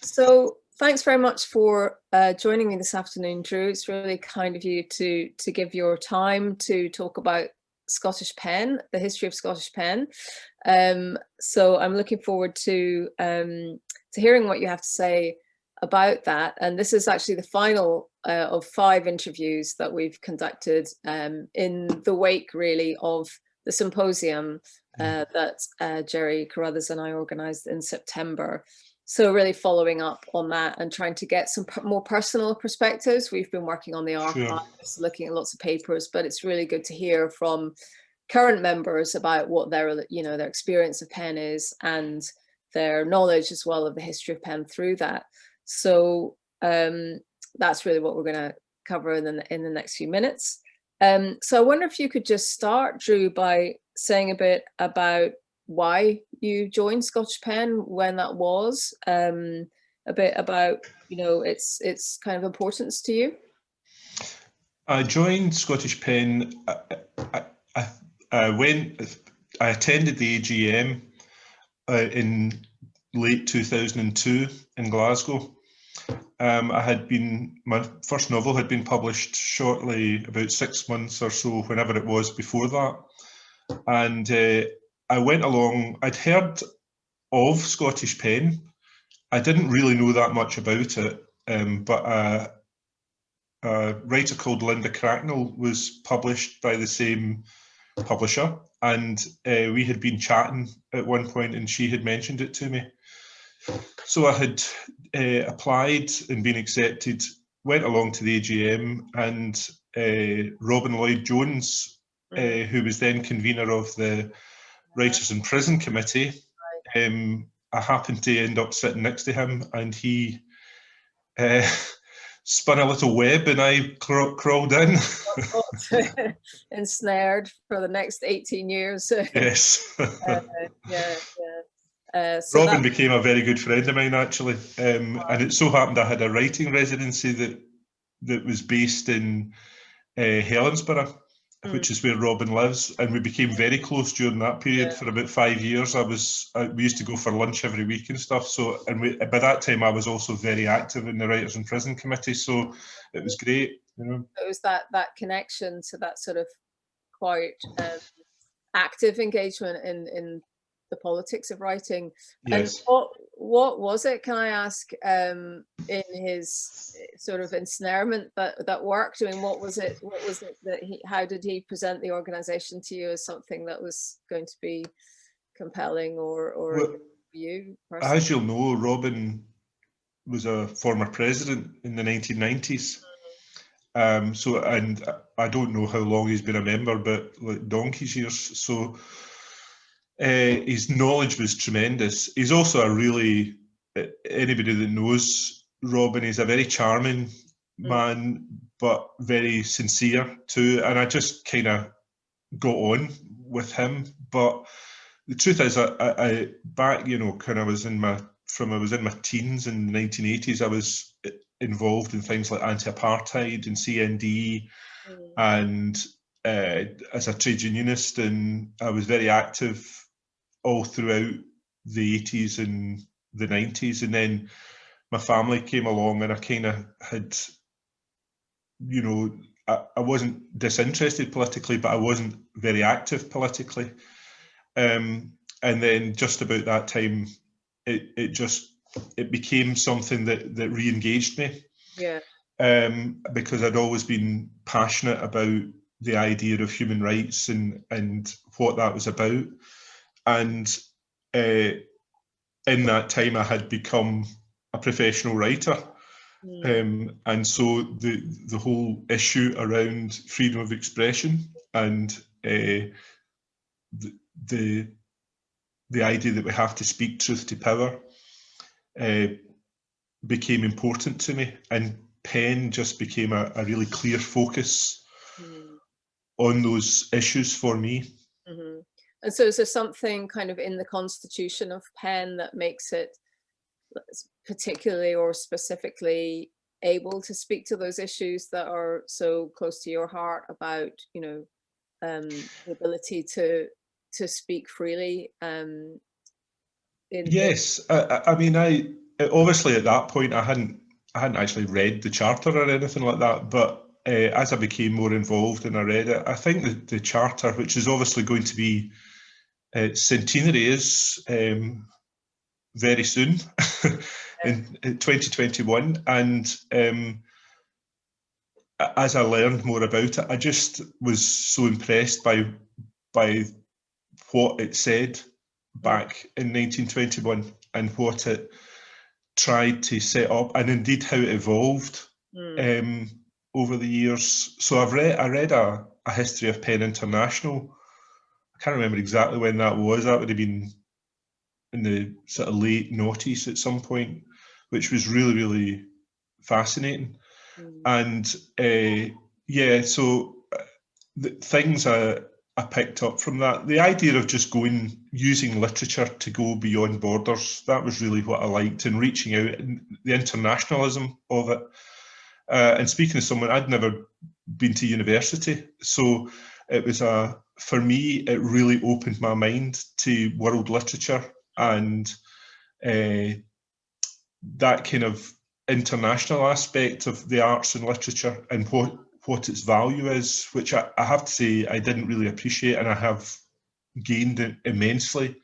So thanks very much for joining me this afternoon, Drew. It's really kind of you to give your time to talk about Scottish PEN, the history of Scottish PEN. So I'm looking forward to hearing what you have to say about that. And this is actually the final of 5 interviews that we've conducted in the wake, really, of the symposium that Jerry Carruthers and I organised in September. So really following up on that and trying to get some more personal perspectives. We've been working on the archives, looking at lots of papers, but it's really good to hear from current members about what their experience of PEN is and their knowledge as well of the history of PEN through that. So that's really what we're going to cover in the next few minutes. So I wonder if you could just start, Drew, by saying a bit about why you joined Scottish PEN, when that was, a bit about its kind of importance to you. I joined Scottish PEN. I attended the AGM in late 2002 in Glasgow. My first novel had been published shortly, about 6 months or so, whenever it was before that, and I went along. I'd heard of Scottish PEN. I didn't really know that much about it, but a writer called Linda Cracknell was published by the same publisher, and we had been chatting at one point, and she had mentioned it to me. So I had applied and been accepted, went along to the AGM, and Robin Lloyd-Jones, who was then convener of the Writers in Prison Committee, I happened to end up sitting next to him, and he spun a little web and I crawled in. Ensnared for the next 18 years. Yes. So Robin became a very good friend of mine, actually, and it so happened I had a writing residency that was based in Helensburgh, which is where Robin lives, and we became very close during that period. For about 5 years. We used to go for lunch every week and stuff. So, and by that time I was also very active in the Writers in Prison Committee, so it was great. It was that connection to that sort of quite active engagement in the politics of writing. Yes. And what was it, can I ask, in his sort of ensnarement that worked? I mean, what was it that how did he present the organization to you as something that was going to be compelling or well, you personally? As you'll know, Robin was a former president in the 1990s. So, and I don't know how long he's been a member, but like donkey's years. So his knowledge was tremendous. He's also anybody that knows Robin, he's a very charming man, but very sincere too. And I just kind of got on with him. But the truth is, I back, when I was in my teens in the 1980s, I was involved in things like anti-apartheid and CND, and as a trade unionist, and I was very active all throughout the 80s and the 90s. And then my family came along, and I kind of had, I wasn't disinterested politically, but I wasn't very active politically. And then just about that time, it became something that re-engaged me. Yeah. Because I'd always been passionate about the idea of human rights and what that was about. And in that time, I had become a professional writer. And so the whole issue around freedom of expression and the idea that we have to speak truth to power became important to me, and PEN just became a really clear focus on those issues for me. And so is there something kind of in the constitution of PEN that makes it particularly or specifically able to speak to those issues that are so close to your heart about, the ability to speak freely? Yes, I mean, obviously at that point I hadn't actually read the charter or anything like that, but as I became more involved and I read it, I think that the charter, which is obviously going to be centenary, is very soon in 2021, and as I learned more about it, I just was so impressed by what it said back in 1921 and what it tried to set up, and indeed how it evolved over the years. So I read a history of PEN International. I can't remember exactly when that was. That would have been in the sort of late noughties at some point, which was really, really fascinating. And yeah, so the things I picked up from that, the idea of just using literature to go beyond borders, that was really what I liked, and reaching out, and the internationalism of it. And speaking as someone, I'd never been to university, so it was for me, it really opened my mind to world literature and that kind of international aspect of the arts and literature, and what its value is, which I have to say I didn't really appreciate, and I have gained immensely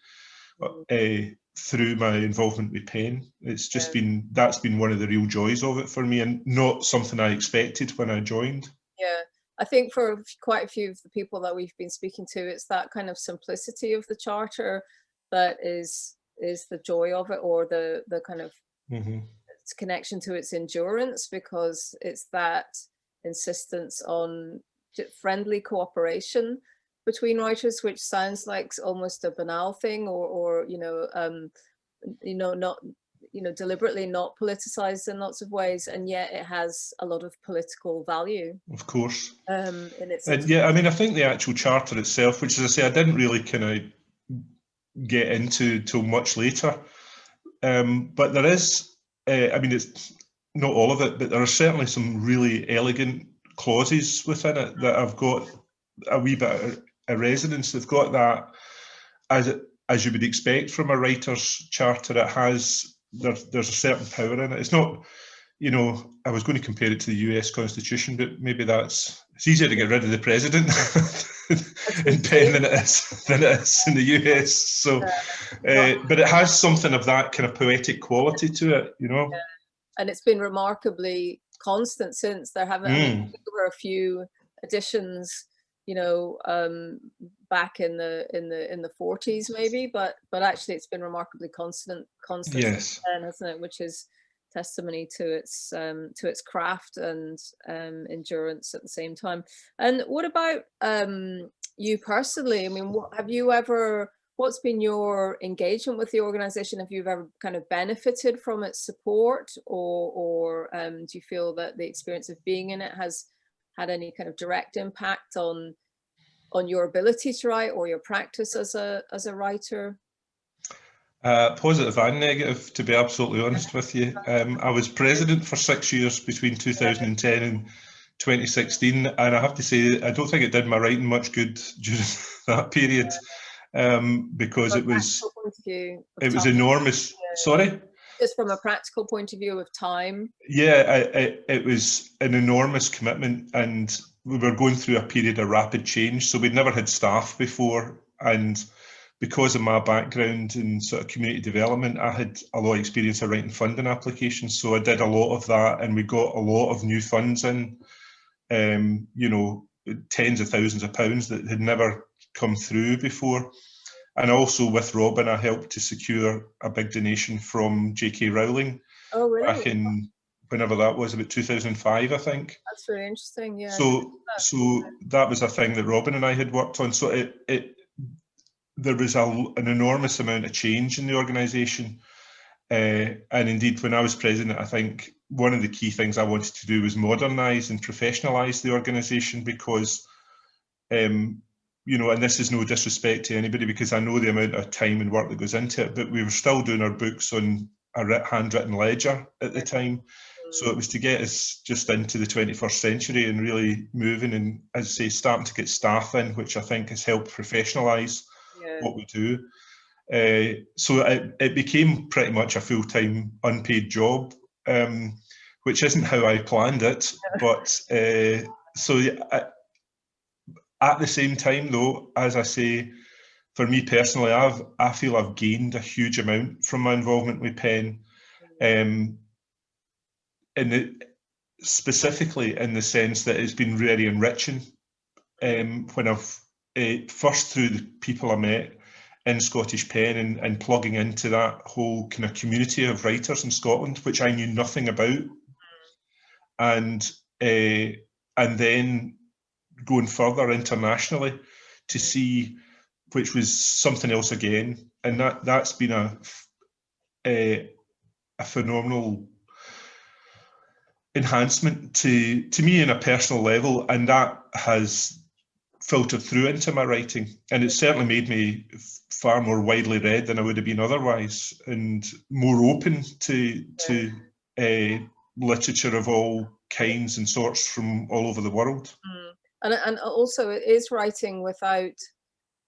through my involvement with PEN. It's just that's been one of the real joys of it for me, and not something I expected when I joined. Yeah, I think for quite a few of the people that we've been speaking to, it's that kind of simplicity of the charter that is the joy of it, or the kind of its connection to its endurance, because it's that insistence on friendly cooperation between writers, which sounds like almost a banal thing, or not deliberately not politicized in lots of ways, and yet it has a lot of political value. Of course. And yeah, I mean, I think the actual charter itself, which, as I say, I didn't really kind of get into till much later, but there is, I mean, it's not all of it, but there are certainly some really elegant clauses within it that have got a wee bit of a resonance. They've got that, as you would expect from a writer's charter. It has, there's a certain power in it. It's not, I was going to compare it to the US Constitution, but maybe it's easier to get rid of the president in PEN than it is in the US. So, but it has something of that kind of poetic quality to it, Yeah. And it's been remarkably constant since. There haven't there were a few additions, back in the 40s maybe, but actually it's been remarkably constant yes. then, hasn't it? Which is testimony to its craft and endurance at the same time. And what about you personally? I mean, what's been your engagement with the organization? Have you ever kind of benefited from its support, or do you feel that the experience of being in it has had any kind of direct impact on your ability to write or your practice as a writer? Positive and negative, to be absolutely honest with you. I was president for 6 years between 2010 and 2016, and I have to say, I don't think it did my writing much good during that period, because it was enormous. Sorry? Just from a practical point of view of time. Yeah, it was an enormous commitment, and we were going through a period of rapid change. So we'd never had staff before, and because of my background in sort of community development, I had a lot of experience of writing funding applications. So I did a lot of that, and we got a lot of new funds in, tens of thousands of pounds that had never come through before. And also with Robin, I helped to secure a big donation from J.K. Rowling. Oh, really? Back in whenever that was, about 2005, I think. That's really interesting, yeah. So that was a thing that Robin and I had worked on. So there was an enormous amount of change in the organisation. And indeed, when I was president, I think one of the key things I wanted to do was modernise and professionalise the organisation, because and this is no disrespect to anybody, because I know the amount of time and work that goes into it, but we were still doing our books on a handwritten ledger at the time. So it was to get us just into the 21st century and really moving, and, as I say, starting to get staff in, which I think has helped professionalise what we do. So it became pretty much a full-time unpaid job, which isn't how I planned it. But so at the same time, though, as I say, for me personally, I feel I've gained a huge amount from my involvement with PEN, specifically in the sense that it's been very enriching. When I've first through the people I met in Scottish PEN and plugging into that whole kind of community of writers in Scotland, which I knew nothing about, and then going further internationally to see, which was something else again, and that's been a phenomenal enhancement to me on a personal level, and that has filtered through into my writing, and it's certainly made me far more widely read than I would have been otherwise, and more open to literature of all kinds and sorts from all over the world. And also it is writing without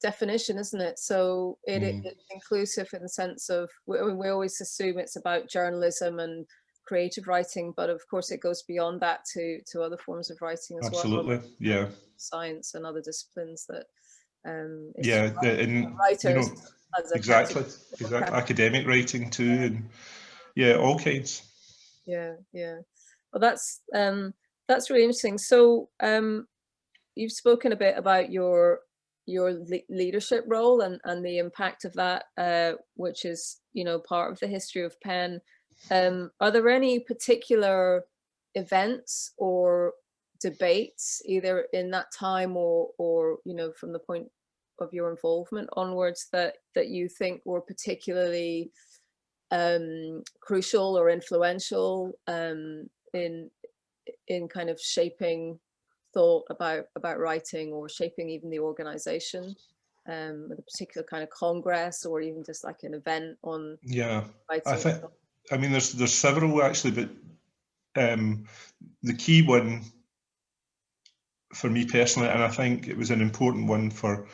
definition, isn't it? So it's inclusive in the sense of, we always assume it's about journalism and creative writing, but of course it goes beyond that to other forms of writing as well. Absolutely, yeah. Science and other disciplines that writers, you know, exactly, academic writing too, and yeah, all kinds. Yeah. Well, that's really interesting. So you've spoken a bit about your leadership role and the impact of that, which is, you know, part of the history of PEN. Are there any particular events or debates either in that time or you know, from the point of your involvement onwards that you think were particularly crucial or influential in kind of shaping thought about writing, or shaping even the organization, with a particular kind of congress, or even just like an event on writing? I mean, there's several actually, but the key one for me personally, and I think it was an important one for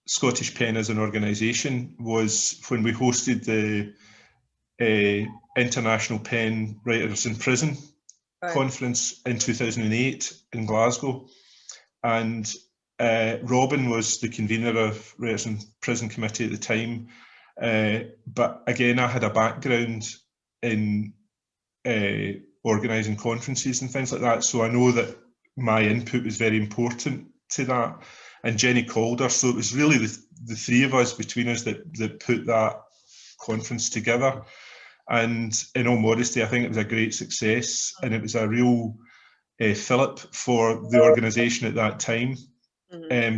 Scottish PEN as an organisation, was when we hosted the International PEN Writers in Prison conference in 2008 in Glasgow, and Robin was the convener of Writers in Prison Committee at the time, but again I had a background in organising conferences and things like that, so I know that my input was very important to that, and Jenny Calder, so it was really the three of us between us that put that conference together. And in all modesty, I think it was a great success, and it was a real fillip for the organisation at that time.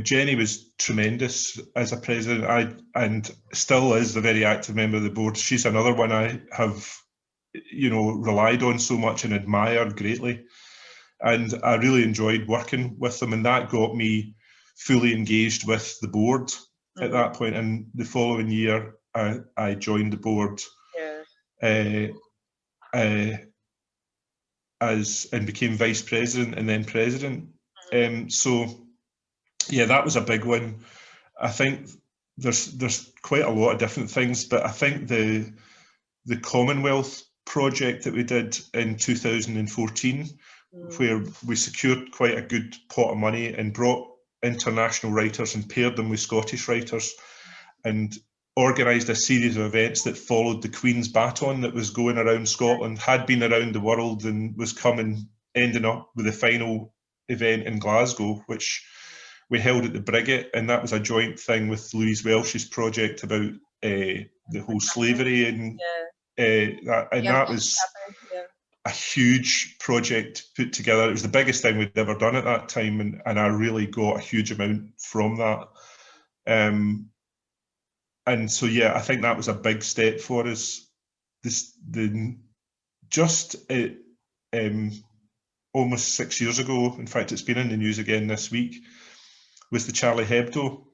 Jenny was tremendous as a president, and still is a very active member of the board. She's another one I have, you know, relied on so much and admired greatly, and I really enjoyed working with them, and that got me fully engaged with the board at that point. And the following year, I joined the board. And became vice president and then president. So yeah, that was a big one. I think there's quite a lot of different things, but I think the Commonwealth project that we did in 2014, where we secured quite a good pot of money and brought international writers and paired them with Scottish writers, and organised a series of events that followed the Queen's baton that was going around Scotland, had been around the world, and was ending up with the final event in Glasgow, which we held at the Brigget, and that was a joint thing with Louise Welsh's project about the whole slavery, and that was a huge project put together. It was the biggest thing we'd ever done at that time, and I really got a huge amount from that. And so, yeah, I think that was a big step for us. Almost 6 years ago, in fact, it's been in the news again this week, was the Charlie Hebdo,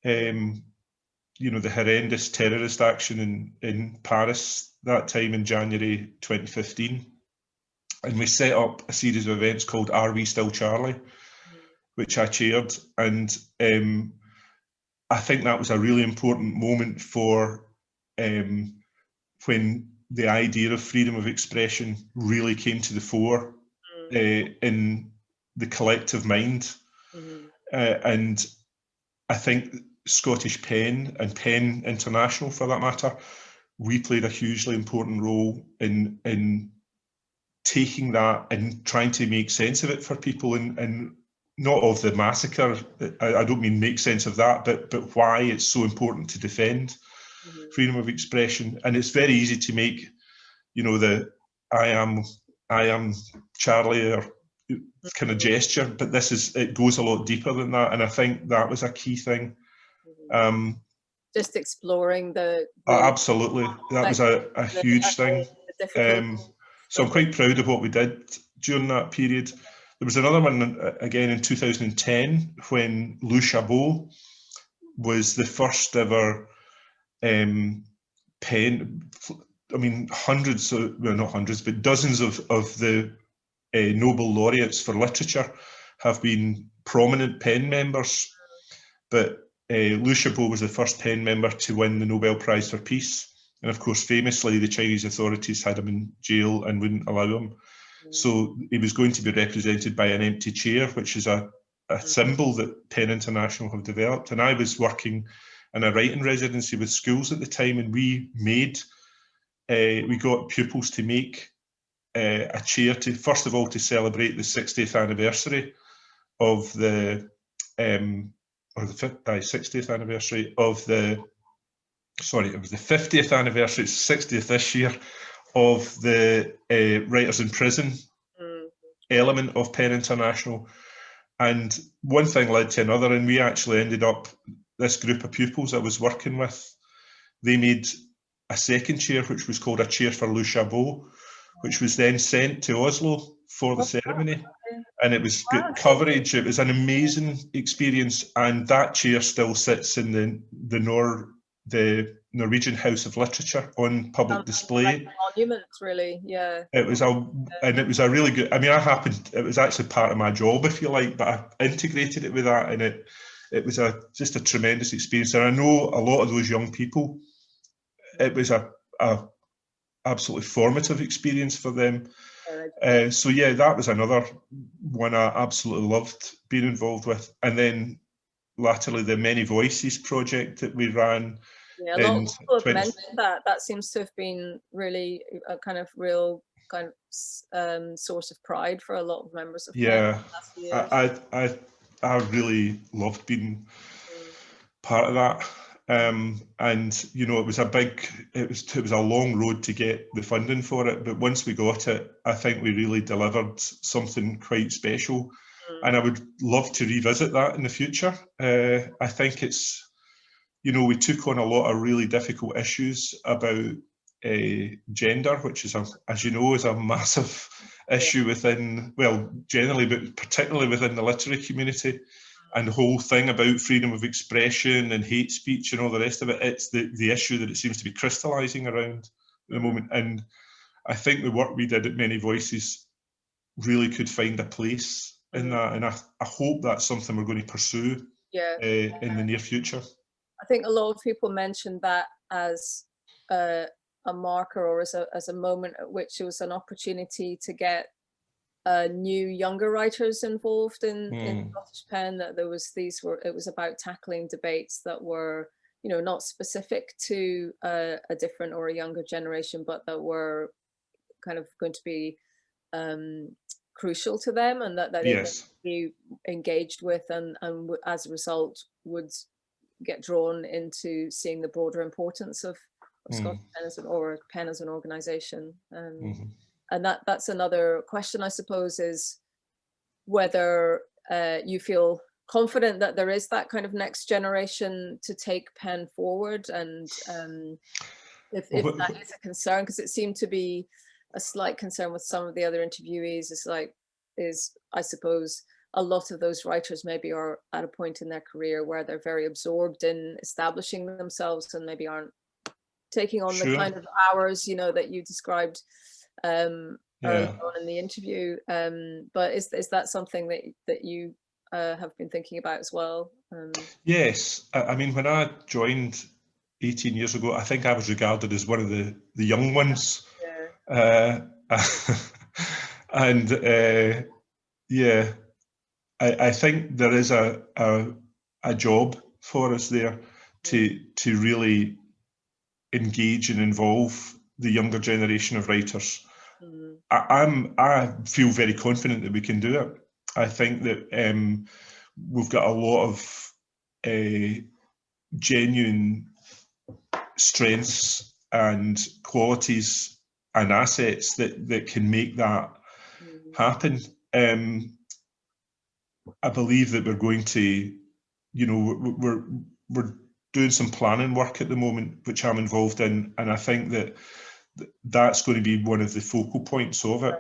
you know, the horrendous terrorist action in Paris that time in January 2015. And we set up a series of events called 'Are We Still Charlie?', which I chaired, and I think that was a really important moment for when the idea of freedom of expression really came to the fore in the collective mind. And I think Scottish PEN and PEN International, for that matter, we played a hugely important role in taking that and trying to make sense of it for people, and not of the massacre. I don't mean make sense of that, but why it's so important to defend freedom of expression. And it's very easy to make, you know, the I am Charlie or kind of gesture, but it goes a lot deeper than that, and I think that was a key thing. Just exploring the absolutely, that was a huge thing. So I'm quite proud of what we did during that period. There was another one again in 2010 when Lou Chabot was the first ever PEN. I mean, hundreds of, well, not hundreds, but dozens of the Nobel laureates for literature have been prominent PEN members, but Lou Chabot was the first PEN member to win the Nobel Prize for Peace. And of course, famously, the Chinese authorities had him in jail and wouldn't allow him. So he was going to be represented by an empty chair, which is a symbol that PEN International have developed. And I was working in a writing residency with schools at the time, and we got pupils to make a chair to, first of all, to celebrate the 60th anniversary of the, or the 60th anniversary of the, sorry, it was the 50th anniversary, it's 60th this year, of the Writers in Prison element of PEN International. And one thing led to another, and we actually ended up, this group of pupils I was working with, they made a second chair, which was called a chair for Lou Chabot, which was then sent to Oslo for the ceremony. And it was good coverage. It was an amazing experience, and that chair still sits in the Norwegian House of Literature on public display. Like monuments, really, yeah. It was a really good. I mean, it was actually part of my job, if you like, but I integrated it with that, and it was just a tremendous experience. And I know a lot of those young people, it was a absolutely formative experience for them. So yeah, that was another one I absolutely loved being involved with. And then latterly, the Many Voices project that we ran. Yeah, a lot of people have mentioned that. That seems to have been really a kind of real kind of source of pride for a lot of members of PEN. Yeah, I really loved being part of that. And you know, it was a long road to get the funding for it, but once we got it, I think we really delivered something quite special. And I would love to revisit that in the future. I think it's, you know, we took on a lot of really difficult issues about gender, which is, as you know, is a massive issue within, well, generally, but particularly within the literary community. And the whole thing about freedom of expression and hate speech and all the rest of it, it's the issue that it seems to be crystallising around at the moment. And I think the work we did at Many Voices really could find a place in that. And I hope that's something we're going to pursue in the near future. I think a lot of people mentioned that as a marker, or as a moment at which it was an opportunity to get new younger writers involved in Scottish PEN. That it was about tackling debates that were, you know, not specific to a different or a younger generation, but that were kind of going to be crucial to them, and that they would be engaged with, and as a result would get drawn into seeing the broader importance of Scottish PEN as an organisation. And that's another question, I suppose, is whether you feel confident that there is that kind of next generation to take PEN forward, and if that is a concern, because it seemed to be a slight concern with some of the other interviewees, is I suppose a lot of those writers maybe are at a point in their career where they're very absorbed in establishing themselves and maybe aren't taking on the kind of hours, you know, that you described early on in the interview. But is that something that you have been thinking about as well? Yes, I mean, when I joined 18 years ago, I think I was regarded as one of the young ones. Yeah. And yeah, I think there is a job for us there to really engage and involve the younger generation of writers. I feel very confident that we can do it. I think that we've got a lot of genuine strengths and qualities and assets that can make that happen. I believe that we're going to, we're doing some planning work at the moment, which I'm involved in, and I think that that's going to be one of the focal points of it.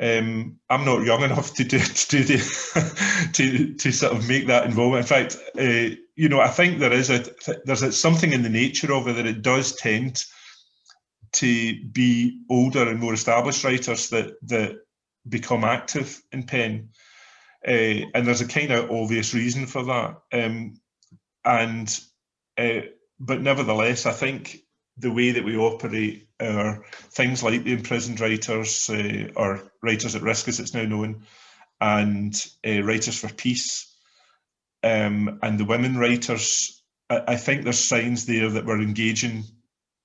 I'm not young enough to do to sort of make that involvement. In fact, I think there's something in the nature of it that it does tend to be older and more established writers that become active in PEN, and there's a kind of obvious reason for that. But nevertheless, I think the way that we operate are things like the imprisoned writers, or Writers at Risk as it's now known, and Writers for Peace, and the women writers. I think there's signs there that we're engaging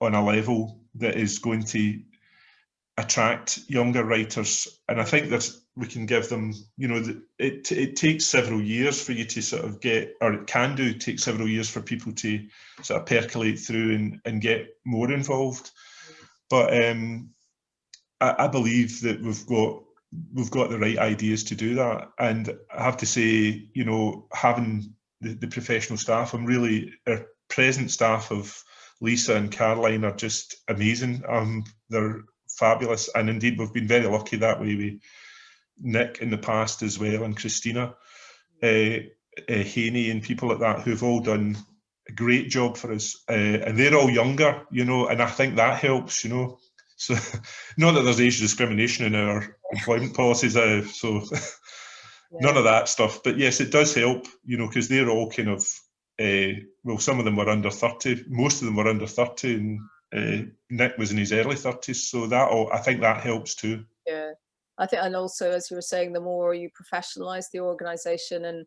on a level that is going to attract younger writers, and I think that we can give them, it takes several years for you to sort of get, or it can take several years for people to sort of percolate through and get more involved. But I believe that we've got the right ideas to do that, and I have to say, having the professional staff, our present staff of Lisa and Caroline are just amazing. They're fabulous, and indeed we've been very lucky that way with Nick in the past as well, and Christina Haney and people like that who've all done a great job for us, and they're all younger, and I think that helps, so not that there's age discrimination in our employment policies, so none of that stuff, but yes, it does help, because they're all kind of some of them were under 30, most of them were under 30, and Nick was in his early 30s, so I think that helps too. Yeah, I think, and also, as you were saying, the more you professionalize the organization and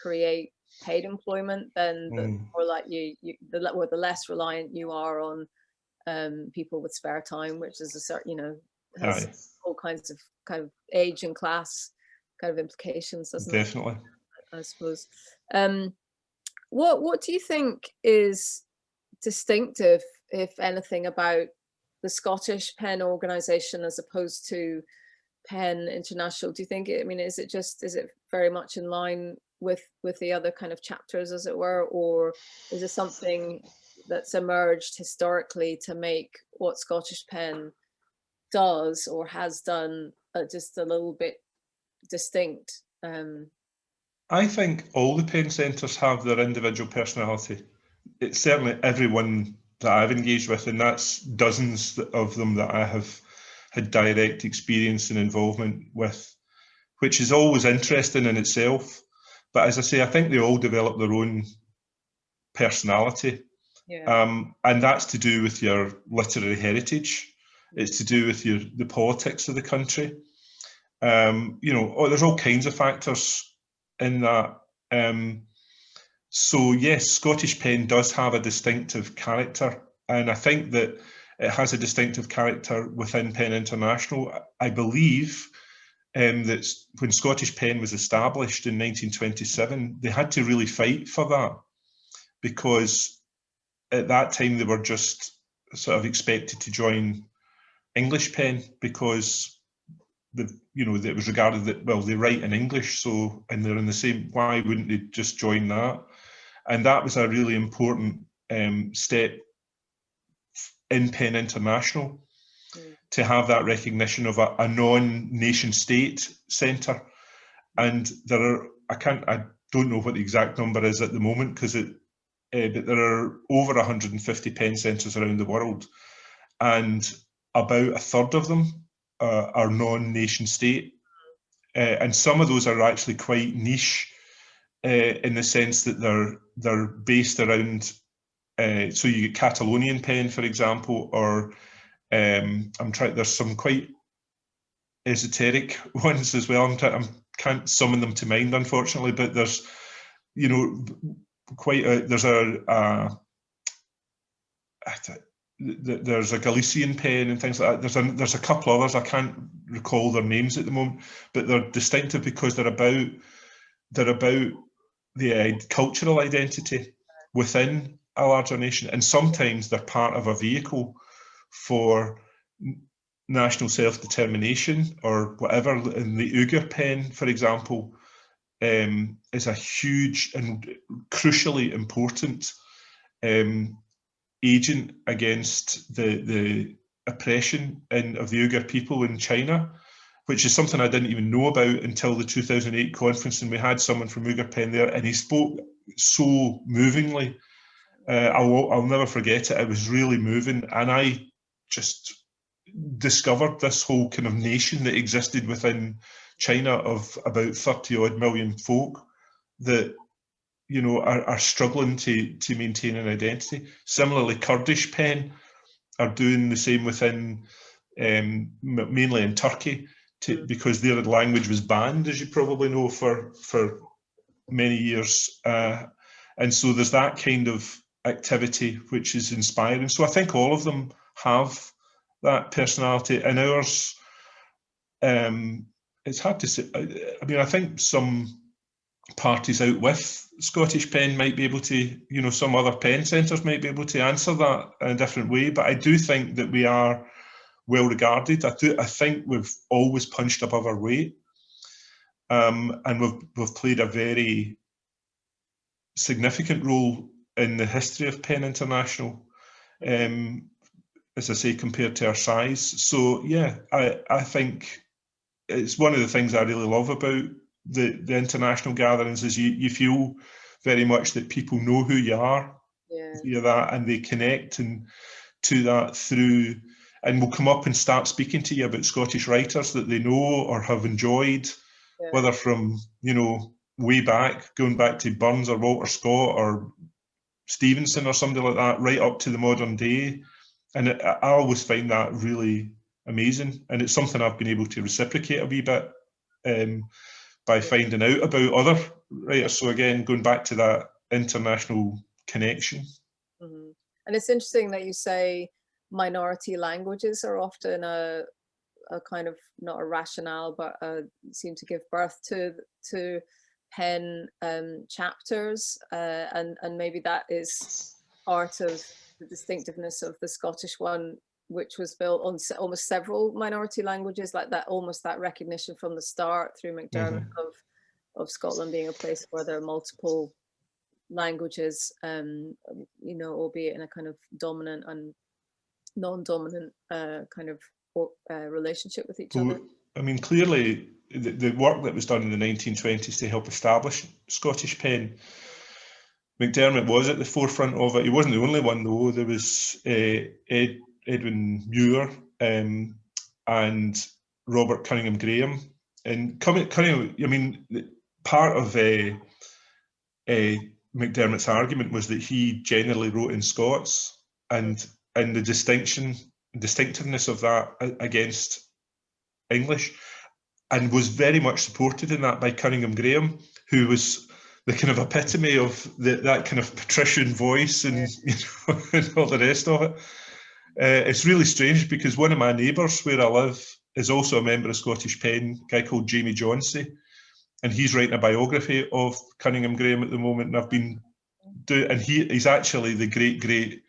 create paid employment, then the more like the less reliant you are on people with spare time, which is a certain, has all kinds of kind of age and class kind of implications, doesn't it? Definitely. I suppose. What do you think is distinctive, if anything, about the Scottish PEN organisation as opposed to PEN International? Do you think, is it very much in line with the other kind of chapters, as it were, or is it something that's emerged historically to make what Scottish PEN does or has done just a little bit distinct? I think all the PEN centres have their individual personality. It's certainly everyone that I've engaged with, and that's dozens of them that I have had direct experience and involvement with, which is always interesting in itself. But as I say, I think they all develop their own personality. Yeah. And that's to do with your literary heritage. It's to do with the politics of the country. There's all kinds of factors in that. So yes, Scottish PEN does have a distinctive character, and I think that it has a distinctive character within PEN International. I believe that when Scottish PEN was established in 1927, they had to really fight for that, because at that time they were just sort of expected to join English PEN, because it was regarded that, well, they write in English, so, and they're in the same, why wouldn't they just join that? And that was a really important step in PEN International, to have that recognition of a non-nation state centre. And there are, I don't know what the exact number is at the moment, because but there are over 150 PEN centres around the world, and about a third of them are non-nation state, and some of those are actually quite niche in the sense that they're based around. So you get Catalonian pen, for example, or there's some quite esoteric ones as well. I can't summon them to mind, unfortunately, but there's, you know, there's a Galician pen and things like that. There's a couple others, I can't recall their names at the moment, but they're distinctive because they're about the cultural identity within a larger nation, and sometimes they're part of a vehicle for national self-determination or whatever. In the Uyghur pen, for example, is a huge and crucially important agent against the oppression of the Uyghur people in China, which is something I didn't even know about until the 2008 conference, and we had someone from Uyghur pen there, and he spoke so movingly. I'll never forget it. It was really moving, and I just discovered this whole kind of nation that existed within China of about 30 odd million folk that, you know, are struggling to maintain an identity. Similarly, Kurdish pen are doing the same within, mainly in Turkey, because their language was banned, as you probably know, for many years. And so there's that kind of activity which is inspiring. So I think all of them have that personality. And ours, it's hard to say. I mean, I think some parties out with Scottish pen might be able to, you know, some other pen centres might be able to answer that in a different way. But I do think that we are well regarded. I think we've always punched above our weight, and we've played a very significant role in the history of PEN International, as I say, compared to our size. So yeah, I think it's one of the things I really love about the international gatherings is you feel very much that people know who you are via that, and they connect and to that through, and will come up and start speaking to you about Scottish writers that they know or have enjoyed, whether from, you know, way back, going back to Burns or Walter Scott or Stevenson or somebody like that, right up to the modern day. And I always find that really amazing, and it's something I've been able to reciprocate a wee bit by finding out about other writers. So again, going back to that international connection. Mm-hmm. And it's interesting that you say minority languages are often a kind of, not a rationale, but seem to give birth to PEN chapters, and maybe that is part of the distinctiveness of the Scottish one, which was built on almost several minority languages, like that, almost that recognition from the start through McDermott of Scotland being a place where there are multiple languages, you know, albeit in a kind of dominant and non-dominant kind of relationship with each other. I mean, clearly the work that was done in the 1920s to help establish Scottish pen, McDermott was at the forefront of it. He wasn't the only one though. There was Edwin Muir and Robert Cunningham Graham. And Cunningham, I mean, part of McDermott's argument was that he generally wrote in Scots, and the distinctiveness of that against English, and was very much supported in that by Cunningham Graham, who was the kind of epitome of that kind of patrician voice and, you know, and all the rest of it. It's really strange because one of my neighbours where I live is also a member of Scottish pen, a guy called Jamie Johnsey, and he's writing a biography of Cunningham Graham at the moment, and I've been doing, and he's actually the great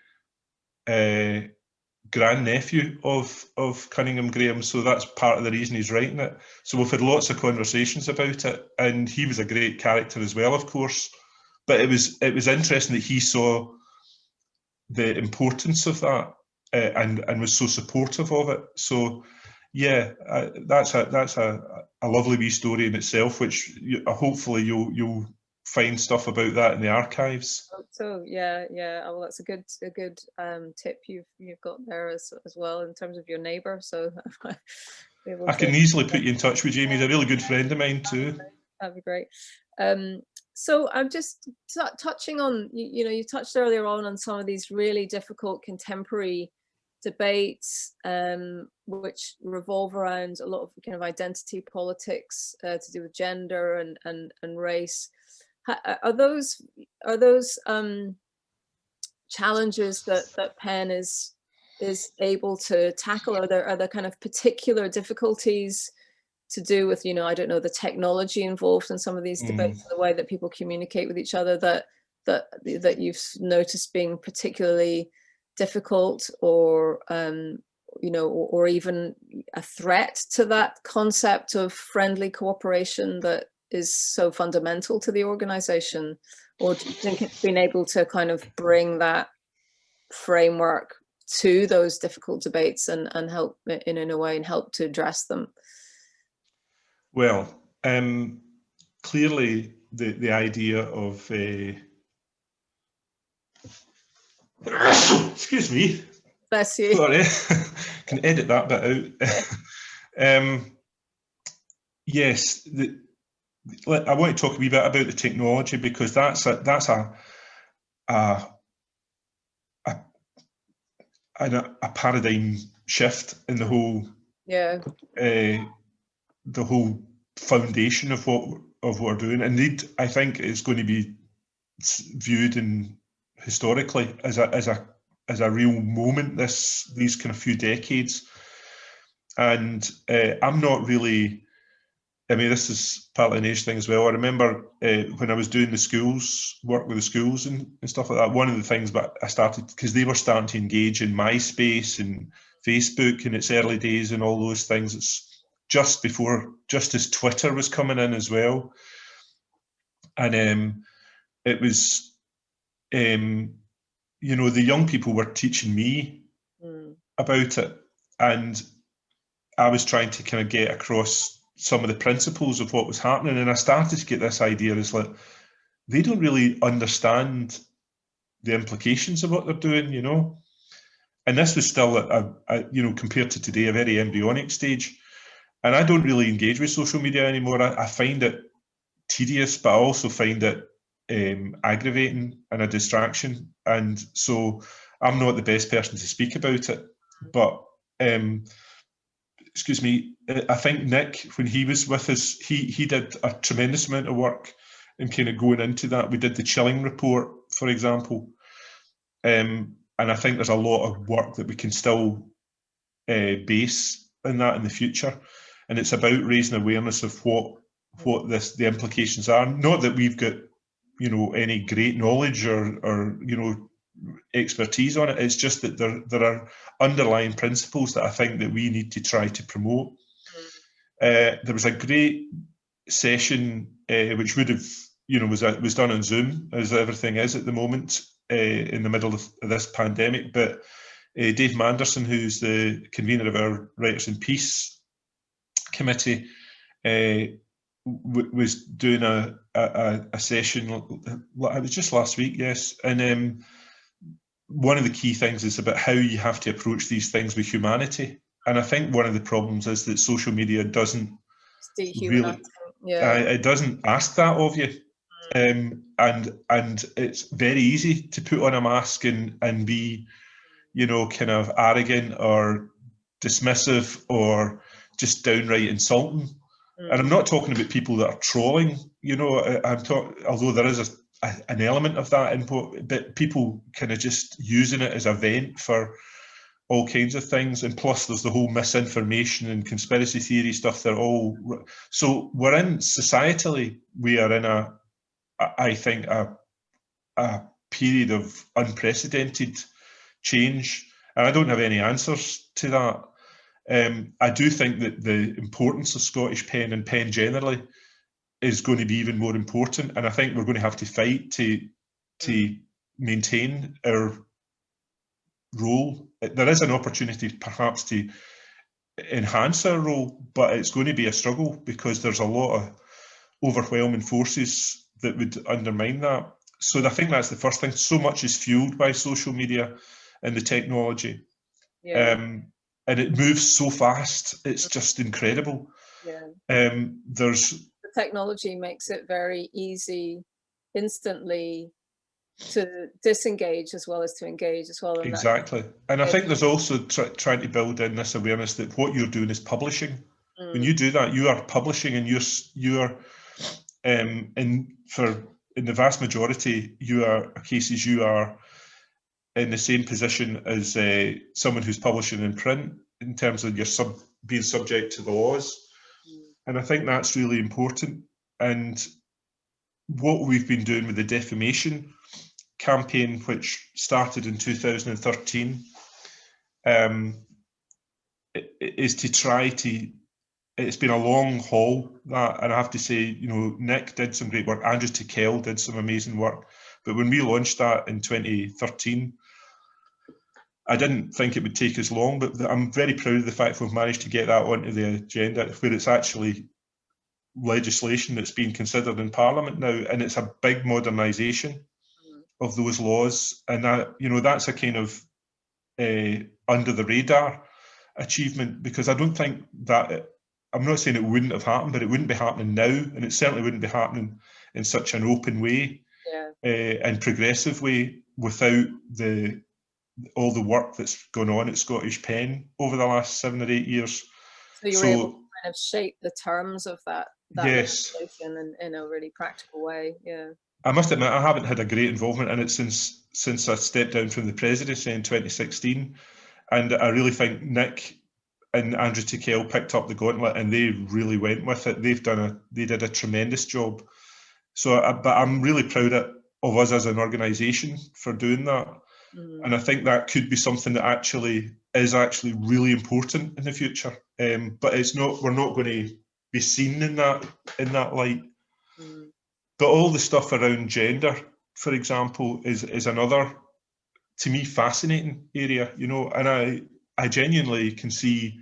grandnephew of Cunningham Graham, so that's part of the reason he's writing it. So we've had lots of conversations about it, and he was a great character as well, of course. But it was interesting that he saw the importance of that and was so supportive of it. So yeah, that's a lovely wee story in itself, which hopefully you'll find stuff about that in the archives. So yeah, well, that's a good tip you've got there as well in terms of your neighbour. So I can easily put you in touch with Jamie. He's a really good friend of mine too. That'd be great. So I'm just touching on, you know, you touched earlier on some of these really difficult contemporary debates, which revolve around a lot of kind of identity politics to do with gender and race. Are those challenges that PEN is able to tackle? Are there kind of particular difficulties to do with, you know, I don't know, the technology involved in some of these debates, the way that people communicate with each other, that you've noticed being particularly difficult, or you know, or even a threat to that concept of friendly cooperation that is so fundamental to the organization? Or do you think it's been able to kind of bring that framework to those difficult debates and help in a way and help to address them? Well, clearly the idea of excuse me. Bless you. Sorry, can edit that bit out. Yes, I want to talk a wee bit about the technology, because that's a paradigm shift in the whole the whole foundation of what we're doing. Indeed, I think it's going to be viewed in historically as a real moment these kind of few decades. And I'm not really, I mean, this is partly an age thing as well. I remember when I was doing the schools, work with the schools and stuff like that, one of the things that I started, because they were starting to engage in MySpace and Facebook in its early days and all those things. It's just as Twitter was coming in as well. And it was, you know, the young people were teaching me about it, and I was trying to kind of get across some of the principles of what was happening, and I started to get this idea is like, they don't really understand the implications of what they're doing, you know. And this was still you know, compared to today, a very embryonic stage. And I don't really engage with social media anymore. I find it tedious, but I also find it aggravating and a distraction. And so I'm not the best person to speak about it. But excuse me, I think Nick, when he was with us, he did a tremendous amount of work in kind of going into that. We did the chilling report, for example. And I think there's a lot of work that we can still base in that in the future. And it's about raising awareness of what the implications are. Not that we've got, you know, any great knowledge or you know, expertise on it. It's just that there are underlying principles that I think that we need to try to promote. There was a great session which would have, you know, was done on Zoom, as everything is at the moment in the middle of this pandemic. But Dave Manderson, who's the convener of our Writers in Peace committee, was doing a session. It was just last week, yes. And one of the key things is about how you have to approach these things with humanity. And I think one of the problems is that social media doesn't really, it doesn't ask that of you. And it's very easy to put on a mask and be, you know, kind of arrogant or dismissive or just downright insulting. And I'm not talking about people that are trolling, you know, although there is an element of that input, but people kind of just using it as a vent for all kinds of things. And plus there's the whole misinformation and conspiracy theory stuff. So we're in, societally, we are in I think a period of unprecedented change. And I don't have any answers to that. I do think that the importance of Scottish PEN and PEN generally is going to be even more important, and I think we're going to have to fight to maintain our role. There is an opportunity perhaps to enhance our role, but it's going to be a struggle because there's a lot of overwhelming forces that would undermine that. So I think that's the first thing. So much is fueled by social media and the technology. And it moves so fast, it's just incredible. The technology makes it very easy instantly to disengage as well as to engage as well. And exactly. And I think there's also trying to build in this awareness that what you're doing is publishing. When you do that, you are publishing, and you're in the vast majority cases you are in the same position as someone who's publishing in print in terms of your being subject to the laws. And I think that's really important. And what we've been doing with the defamation campaign, which started in 2013, is to try to, it's been a long haul, that, and I have to say, you know, Nick did some great work, Andrew Tickell did some amazing work, but when we launched that in 2013, I didn't think it would take as long, but I'm very proud of the fact we've managed to get that onto the agenda, where it's actually legislation that's being considered in Parliament now, and it's a big modernisation of those laws, and that, you know, that's a kind of under the radar achievement, because I don't think that, I'm not saying it wouldn't have happened, but it wouldn't be happening now, and it certainly wouldn't be happening in such an open way and progressive way without all the work that's gone on at Scottish PEN over the last 7 or 8 years. So you were able to kind of shape the terms of that yes, legislation in a really practical way. Yeah. I must admit, I haven't had a great involvement in it since I stepped down from the presidency in 2016, and I really think Nick and Andrew Tickell picked up the gauntlet, and they really went with it. They did a tremendous job. So, but I'm really proud of us as an organisation for doing that. And I think that could be something that is actually really important in the future. But it's not. We're not going to be seen in that light. But all the stuff around gender, for example, is another, to me, fascinating area. You know, and I genuinely can see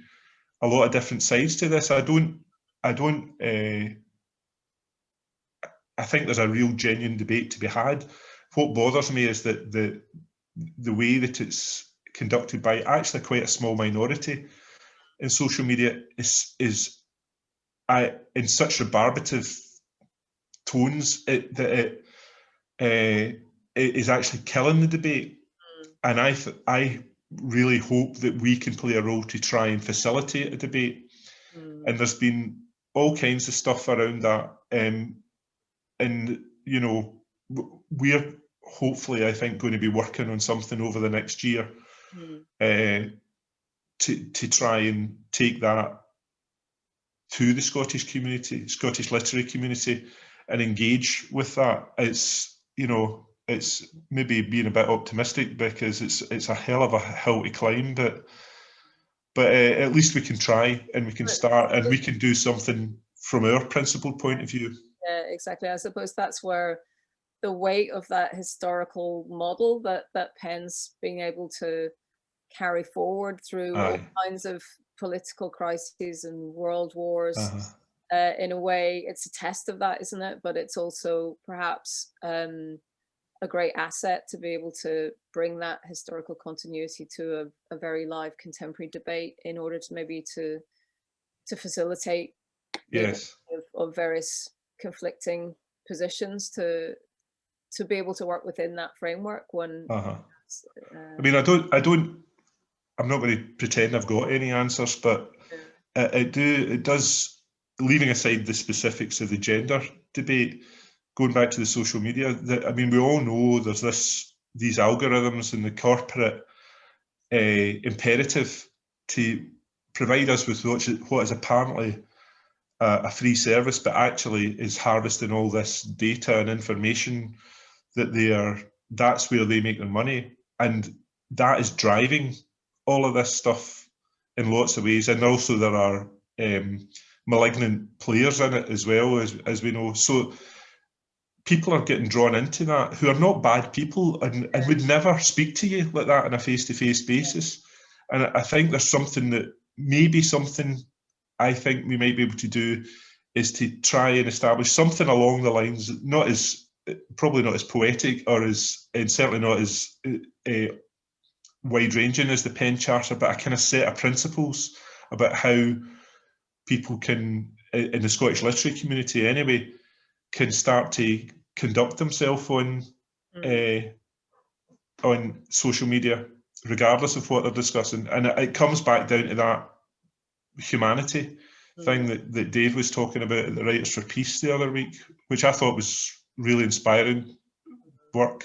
a lot of different sides to this. I think there's a real genuine debate to be had. What bothers me is that the way that it's conducted by actually quite a small minority in social media is in such rebarbative tones that it is actually killing the debate. And I really hope that we can play a role to try and facilitate a debate. And there's been all kinds of stuff around that. And, you know, we're hopefully, I think, going to be working on something over the next year to try and take that to the Scottish community, Scottish literary community, and engage with that. It's, you know, it's maybe being a bit optimistic, because it's a hell of a hill to climb, but at least we can try, and we can start, and we can do something from our principled point of view. Yeah, exactly. I suppose that's where the weight of that historical model that PEN's being able to carry forward through all kinds of political crises and world wars. In a way, it's a test of that, isn't it? But it's also perhaps a great asset to be able to bring that historical continuity to a very live contemporary debate, in order to maybe to facilitate of various conflicting positions to be able to work within that framework. When I mean, I'm not going to pretend I've got any answers, but it does, leaving aside the specifics of the gender debate, going back to the social media, I mean, we all know there's these algorithms and the corporate imperative to provide us with what is apparently a free service, but actually is harvesting all this data and information that's where they make their money, and that is driving all of this stuff in lots of ways. And also there are malignant players in it as well, as we know. So people are getting drawn into that who are not bad people and would never speak to you like that on a face-to-face basis. And I think there's something I think we might be able to do, is to try and establish something along the lines, probably not as poetic and certainly not as wide-ranging as the PEN Charter, but a kind of set of principles about how people can, in the Scottish literary community anyway, can start to conduct themselves on social media, regardless of what they're discussing. And it comes back down to that humanity thing that Dave was talking about at the Writers for Peace the other week, which I thought was really inspiring work.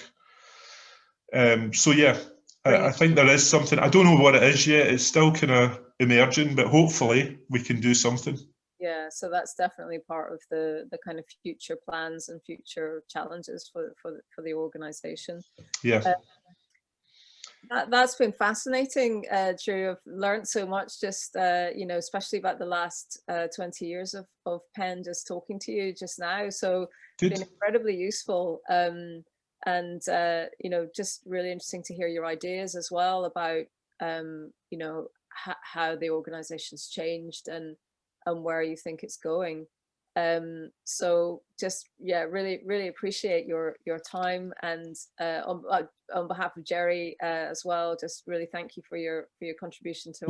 So yeah, I think there is something. I don't know what it is yet. It's still kind of emerging, but hopefully we can do something. Yeah, so that's definitely part of the kind of future plans and future challenges for the organization. Yeah. That's been fascinating, Drew. I've learned so much just, you know, especially about the last 20 years of PEN, just talking to you just now. So it's been incredibly useful. And, you know, just really interesting to hear your ideas as well about, you know, how the organization's changed and where you think it's going. So just, yeah, really appreciate your time, and on behalf of Jerry as well, just really thank you for your contribution to